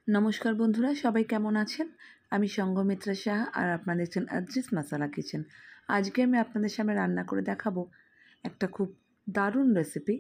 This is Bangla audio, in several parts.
নমস্কার বন্ধুরা, সবাই কেমন আছেন? আমি সঙ্গমিত্রা সাহা আর আপনারা দেখছেন আদ্রিস মাসালা কিচেন। আজকে আমি আপনাদের সামনে রান্না করে দেখাবো একটা খুব দারুণ রেসিপি।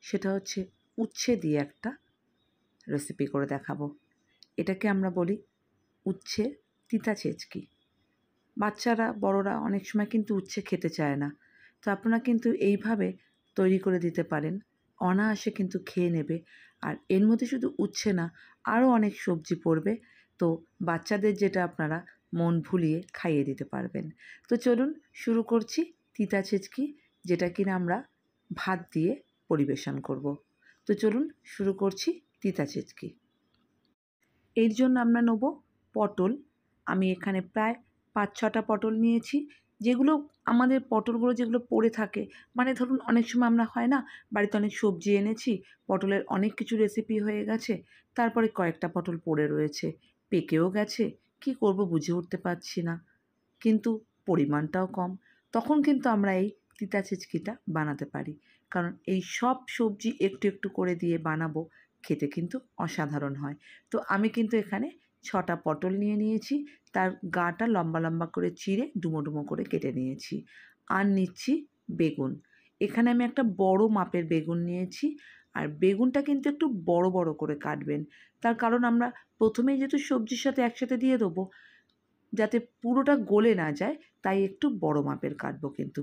সেটা হচ্ছে উচ্ছে দিয়ে একটা রেসিপি করে দেখাবো। এটাকে আমরা বলি উচ্ছে তিতা ছেচকি। বাচ্চারা বড়রা অনেক সময় কিন্তু উচ্ছে খেতে চায় না, তো আপনারা কিন্তু এইভাবে তৈরি করে দিতে পারেন, অনায়াসে কিন্তু খেয়ে নেবে। আর এর মধ্যে শুধু উচ্ছে না, আরও অনেক সবজি পড়বে, তো বাচ্চাদের যেটা আপনারা মন ভুলিয়ে খাইয়ে দিতে পারবেন। তো চলুন শুরু করছি তিতা ছেচকি, যেটা কিনা আমরা ভাত দিয়ে পরিবেশন করব। তো চলুন শুরু করছি তিতা ছেচকি। এর জন্য আমরা নেব পটল। আমি এখানে প্রায় ৫-৬টা পটল নিয়েছি। যেগুলো আমাদের পটলগুলো যেগুলো পড়ে থাকে, মানে ধরুন অনেক সময় আমরা হয় না, বাড়িতে অনেক সবজি এনেছি, পটলের অনেক কিছু রেসিপি হয়ে গেছে, তারপরে কয়েকটা পটল পড়ে রয়েছে, পেকেও গেছে, কি করব বুঝে উঠতে পারছি না, কিন্তু পরিমাণটাও কম। তখন কিন্তু আমরা এই তিতা ছেচকিটা বানাতে পারি, কারণ এই সব সবজি একটু একটু করে দিয়ে বানাবো, খেতে কিন্তু অসাধারণ হয়। তো আমি কিন্তু এখানে ৬টা পটল নিয়ে নিয়েছি, তার গাটা লম্বা লম্বা করে চিড়ে ডুমো ডুমো করে কেটে নিয়েছি। আর নিচ্ছি বেগুন। এখানে আমি একটা বড় মাপের বেগুন নিয়েছি, আর বেগুনটা কিন্তু একটু বড় বড় করে কাটবেন। তার কারণ আমরা প্রথমেই যেহেতু সবজির সাথে একসাথে দিয়ে দেবো, যাতে পুরোটা গলে না যায়, তাই একটু বড় মাপের কাটবো কিন্তু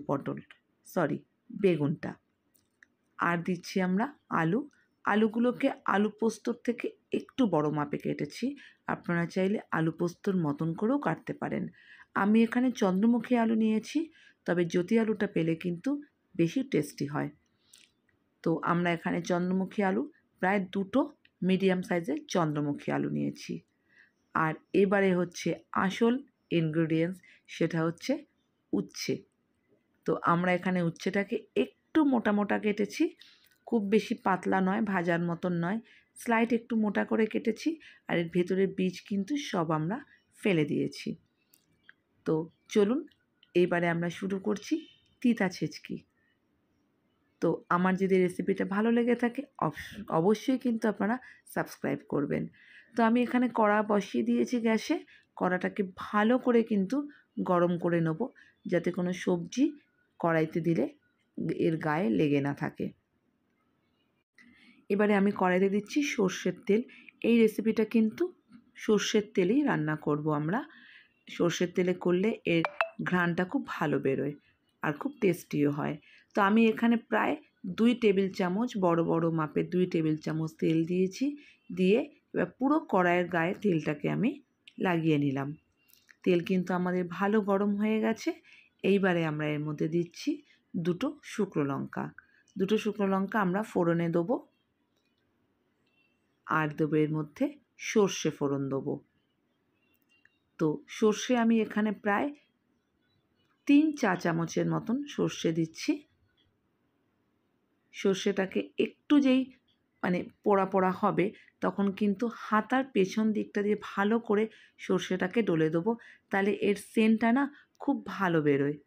বেগুনটা। আর দিচ্ছি আমরা আলু। আলুগুলোকে আলু পোস্তর থেকে একটু বড় মাপে কেটেছি। আপনারা চাইলে আলু পোস্তর মতন করেও কাটতে পারেন। আমি এখানে চন্দ্রমুখী আলু নিয়েছি, তবে জ্যোতি আলুটা পেলে কিন্তু বেশি টেস্টি হয়। তো আমরা এখানে চন্দ্রমুখী আলু প্রায় 2টো মিডিয়াম সাইজের চন্দ্রমুখী আলু নিয়েছি। আর এবারে হচ্ছে আসল ইনগ্রেডিয়েন্টস, সেটা হচ্ছে উচ্ছে। তো আমরা এখানে উচ্ছেটাকে একটু মোটা মোটা কেটেছি, খুব বেশি পাতলা নয়, ভাজার মতন নয়, স্লাইট একটু মোটা করে কেটেছি। আর এর ভেতরের বীজ কিন্তু সব আমরা ফেলে দিয়েছি। তো চলুন এইবারে আমরা শুরু করছি তিতা ছেচকি। তো আমার যদি রেসিপিটা ভালো লেগে থাকে অবশ্যই কিন্তু আপনারা সাবস্ক্রাইব করবেন। তো আমি এখানে কড়া বসিয়ে দিয়েছি গ্যাসে। কড়াটাকে ভালো করে কিন্তু গরম করে নেব, যাতে কোনো সবজি কড়াইতে দিলে এর গায়ে লেগে না থাকে। এবারে আমি কড়াইতে দিচ্ছি সর্ষের তেল। এই রেসিপিটা কিন্তু সর্ষের তেলেই রান্না করব আমরা। সর্ষের তেলে করলে এর ঘ্রাণটা খুব ভালো বেরোয় আর খুব টেস্টিও হয়। তো আমি এখানে প্রায় 2 টেবিল চামচ, বড় বড় মাপের 2 টেবিল চামচ তেল দিয়েছি। দিয়ে এবার পুরো কড়াইয়ের গায়ে তেলটাকে আমি লাগিয়ে নিলাম। তেল কিন্তু আমাদের ভালো গরম হয়ে গেছে। এইবারে আমরা এর মধ্যে দিচ্ছি 2টো শুকনো লঙ্কা। 2টো শুকনো লঙ্কা আমরা ফোড়নে দেবো। আর দেবো এর মধ্যে সর্ষে ফোড়ন দেবো। তো সর্ষে আমি এখানে প্রায় 3 চা চামচের মতন সর্ষে দিচ্ছি। সর্ষেটাকে একটু যেই পোড়া পোড়া হবে, তখন কিন্তু হাতার পেছন দিকটা দিয়ে ভালো করে সর্ষেটাকে ডলে দেবো, তাহলে এর সেন্টটা না খুব ভালো বেরোয়।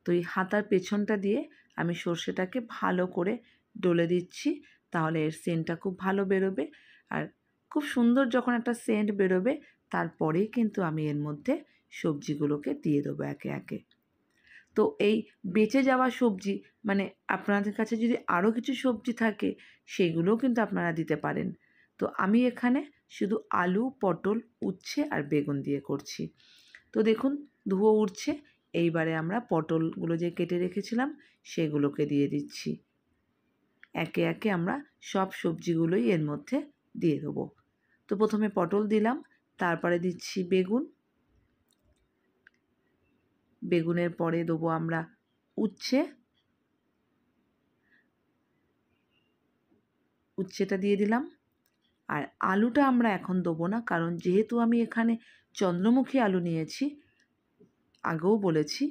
তো এই হাতার পেছনটা দিয়ে আমি সর্ষেটাকে ভালো করে ডলে দিচ্ছি, তাহলে এর সেন্টটা খুব ভালো বেরোবে। আর খুব সুন্দর যখন একটা সেন্ট বেরোবে, তারপরেই কিন্তু আমি এর মধ্যে সবজিগুলোকে দিয়ে দেবো একে একে। তো এই বেঁচে যাওয়া সবজি, আপনাদের কাছে যদি আরও কিছু সবজি থাকে, সেগুলোও কিন্তু আপনারা দিতে পারেন। তো আমি এখানে শুধু আলু, পটল, উচ্ছে আর বেগুন দিয়ে করছি। তো দেখুন ধুয়ো উঠছে। এইবারে আমরা পটলগুলো যে কেটে রেখেছিলাম, সেগুলোকে দিয়ে দিচ্ছি। একে একে আমরা সব সবজিগুলোই এর মধ্যে দিয়ে দেবো। তো প্রথমে পটল দিলাম, তারপরে দিচ্ছি বেগুন। বেগুনের পরে দেবো আমরা উচ্ছেটা দিয়ে দিলাম। আর আলুটা আমরা এখন দেবো না, কারণ যেহেতু আমি এখানে চন্দ্রমুখী আলু নিয়েছি, আগেও বলেছি,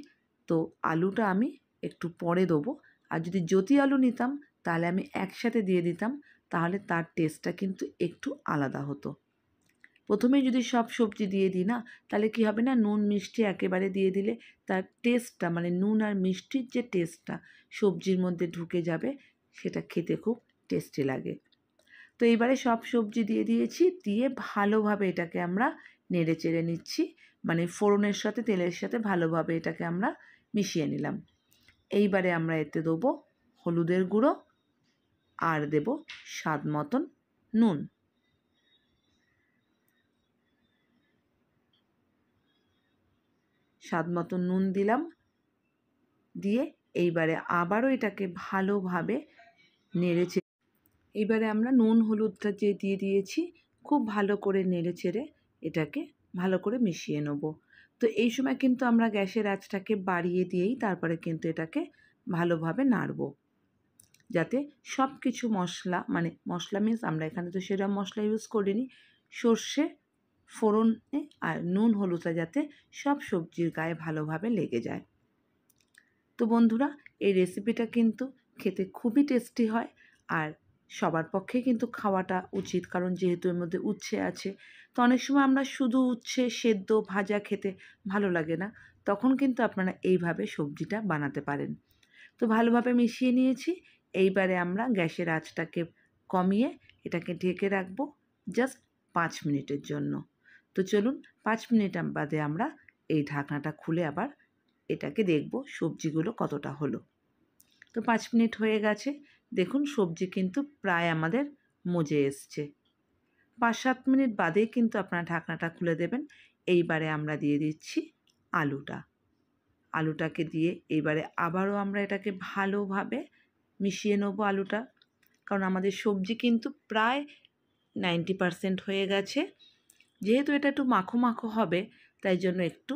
তো আলুটা আমি একটু পরে দেবো। আর যদি জ্যোতি আলু নিতাম, তাহলে আমি একসাথে দিয়ে দিতাম, তাহলে তার টেস্টটা কিন্তু একটু আলাদা হতো। প্রথমেই যদি সব সবজি দিয়ে দিই না, তাহলে কী হবে না, নুন মিষ্টি একেবারে দিয়ে দিলে তার টেস্টটা, নুন আর মিষ্টির যে টেস্টটা সবজির মধ্যে ঢুকে যাবে, সেটা খেতে খুব টেস্টি লাগে। তো তো এইবারে সব সবজি দিয়ে দিয়েছি, দিয়ে ভালোভাবে এটাকে আমরা নেড়ে চেড়ে নিচ্ছি, মানে ফোড়নের সাথে তেলের সাথে ভালোভাবে এটাকে আমরা মিশিয়ে নিলাম। এইবারে আমরা এতে দেবো হলুদের গুঁড়ো আর দেব স্বাদ মতন নুন। স্বাদ মতন নুন দিলাম, দিয়ে এইবারে আবারও এটাকে ভালোভাবে নেড়ে চেড়ে, এইবারে আমরা নুন হলুদটা যে দিয়ে দিয়েছি খুব ভালো করে নেড়ে চেড়ে এটাকে ভালো করে মিশিয়ে নেব। তো এই সময় কিন্তু আমরা গ্যাসের আঁচটাকে বাড়িয়ে দিয়েই তারপরে কিন্তু এটাকে ভালোভাবে নাড়ব, যাতে সব কিছু মশলা, মানে মশলা মিন্স আমরা এখানে তো সেরকম মশলা ইউজ করিনি, সর্ষে ফোড়নে আর নুন হলুদটা যাতে সব সবজির গায়ে ভালোভাবে লেগে যায়। তো বন্ধুরা, এই রেসিপিটা কিন্তু খেতে খুবই টেস্টি হয়, আর সবার পক্ষে কিন্তু খাওয়াটা উচিত, কারণ যেহেতু এর মধ্যে উচ্ছে আছে। তো অনেক সময় আমরা শুধু উচ্ছে সেদ্ধ ভাজা খেতে ভালো লাগে না, তখন কিন্তু আপনারা এইভাবে সবজিটা বানাতে পারেন। তো ভালোভাবে মিশিয়ে নিয়েছি। এইবারে আমরা গ্যাসের আঁচটাকে কমিয়ে এটাকে ঢেকে রাখবো জাস্ট 5 মিনিটের জন্য। তো চলুন 5 মিনিট বাদে আমরা এই ঢাকনাটা খুলে আবার এটাকে দেখব সবজিগুলো কতটা হলো। তো 5 মিনিট হয়ে গেছে, দেখুন সবজি কিন্তু প্রায় আমাদের মজে এসছে। 5-7 মিনিট বাদেই কিন্তু আপনারা ঢাকনাটা খুলে দেবেন। এইবারে আমরা দিয়ে দিচ্ছি আলুটা। আলুটাকে দিয়ে এইবারে আবারও আমরা এটাকে ভালোভাবে মিশিয়ে নেব আলুটা, কারণ আমাদের সবজি কিন্তু প্রায় 90% হয়ে গেছে। যেহেতু এটা একটু মাখো মাখো হবে, তাই জন্য একটু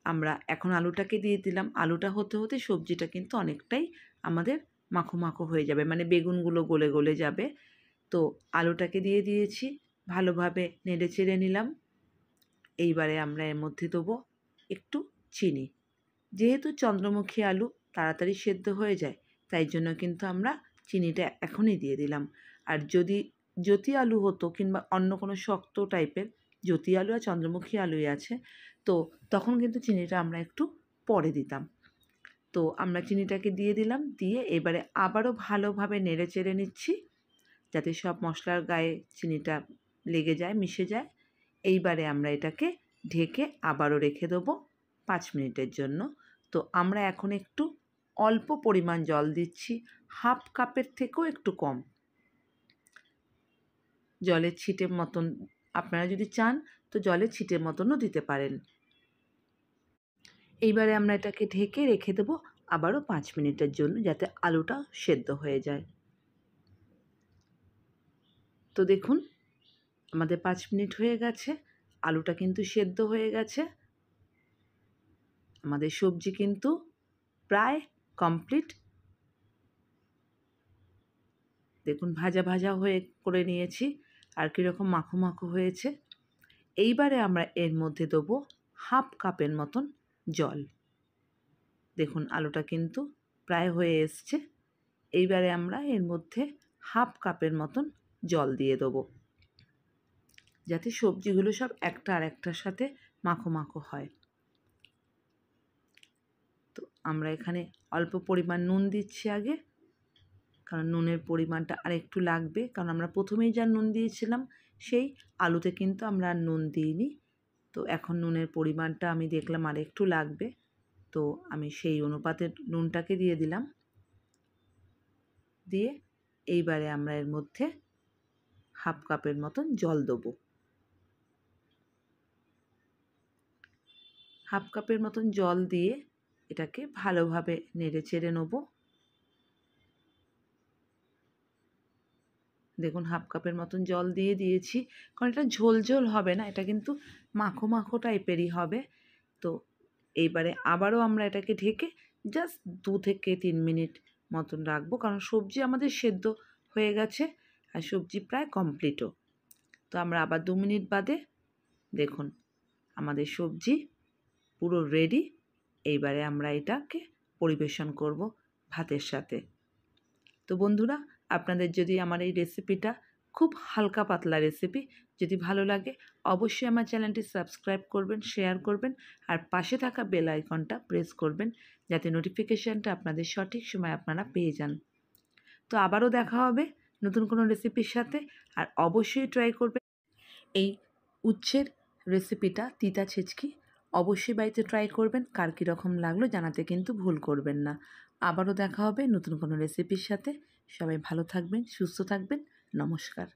আমরা এখন আলুটাকে দিয়ে দিলাম। আলুটা হতে হতে সবজিটা কিন্তু অনেকটাই আমাদের মাখো মাখো হয়ে যাবে, মানে বেগুনগুলো গলে গলে যাবে। তো আলুটাকে দিয়ে দিয়েছি, ভালোভাবে নেড়ে চেড়ে নিলাম। এইবারে আমরা এর মধ্যে দেবো একটু চিনি। যেহেতু চন্দ্রমুখী আলু তাড়াতাড়ি সেদ্ধ হয়ে যায়, তাই জন্য কিন্তু আমরা চিনিটা এখনই দিয়ে দিলাম। আর যদি জ্যোতি আলু হতো কিংবা অন্য কোনো শক্ত টাইপের, জ্যোতি আলু আর চন্দ্রমুখী আলুই আছে, তো তখন কিন্তু চিনিটা আমরা একটু পরে দিতাম। তো আমরা চিনিটাকে দিয়ে দিলাম, দিয়ে এবারে আবারও ভালোভাবে নেড়ে চেড়ে নিচ্ছি, যাতে সব মশলার গায়ে চিনিটা লেগে যায়, মিশে যায়। এইবারে আমরা এটাকে ঢেকে আবারও রেখে দেবো 5 মিনিটের জন্য। তো আমরা এখন একটু অল্প পরিমাণ জল দিচ্ছি, হাফ কাপের থেকেও একটু কম জলের ছিটের মতন। আপনারা যদি চান তো জলের ছিটের মতনও দিতে পারেন। এইবারে আমরা এটাকে ঢেকে রেখে দেবো আবারও 5 মিনিটের জন্য, যাতে আলুটা সেদ্ধ হয়ে যায়। তো দেখুন আমাদের 5 মিনিট হয়ে গেছে, আলুটা কিন্তু সেদ্ধ হয়ে গেছে, আমাদের সবজি কিন্তু প্রায় কমপ্লিট। দেখুন ভাজা ভাজা হয়ে করে নিয়েছি, আর কীরকম মাখো মাখো হয়েছে। এইবারে আমরা এর মধ্যে দেবো হাফ কাপের মতন জল। দেখুন আলুটা কিন্তু প্রায় হয়ে এসছে। এইবারে আমরা এর মধ্যে হাফ কাপের মতন জল দিয়ে দেবো, যাতে সবজিগুলো সব একটা আর একটার সাথে মাখো মাখো হয়। তো আমরা এখানে অল্প পরিমাণ নুন দিচ্ছি আগে, কারণ নুনের পরিমাণটা আর একটু লাগবে, কারণ আমরা প্রথমেই যা নুন দিয়েছিলাম সেই আলুতে কিন্তু আমরা আর নুন দিইনি। তো এখন নুনের পরিমাণটা আমি দেখলাম আর একটু লাগবে, তো আমি সেই অনুপাতে নুনটাকে দিয়ে দিলাম। দিয়ে এইবারে আমরা এর মধ্যে হাফ কাপের মতন জল দেবো। হাফ কাপের মতন জল দিয়ে এটাকে ভালোভাবে নেড়ে চেড়ে নেব। দেখুন হাফ কাপের মতন জল দিয়ে দিয়েছি, কারণ এটা ঝোল ঝোল হবে না, এটা কিন্তু মাখো মাখো টাইপেরই হবে। তো এইবারে আবারও আমরা এটাকে ঢেকে জাস্ট 2 থেকে 3 মিনিট মতন রাখবো, কারণ সবজি আমাদের সেদ্ধ হয়ে গেছে আর সবজি প্রায় কমপ্লিটও। তো আমরা আবার 2 মিনিট বাদে দেখুন আমাদের সবজি পুরো রেডি। এইবারে আমরা এটাকে পরিবেশন করব ভাতের সাথে। তো বন্ধুরা, আপনাদের যদি আমার এই রেসিপিটা, খুব হালকা পাতলা রেসিপি, যদি ভালো লাগে অবশ্যই আমার চ্যানেলটি সাবস্ক্রাইব করবেন, শেয়ার করবেন, আর পাশে থাকা বেল আইকনটা প্রেস করবেন, যাতে নোটিফিকেশানটা আপনাদের সঠিক সময় আপনারা পেয়ে যান। তো আবারও দেখা হবে নতুন কোনো রেসিপির সাথে। আর অবশ্যই ট্রাই করবেন এই উচ্ছের রেসিপিটা, তিতা ছেচকি। অবশ্যই বাড়িতে ট্রাই করবেন। কার কীরকম লাগলো জানাতে কিন্তু ভুল করবেন না। আবারও দেখা হবে নতুন কোনো রেসিপির সাথে। সবাই ভালো থাকবেন, সুস্থ থাকবেন। নমস্কার।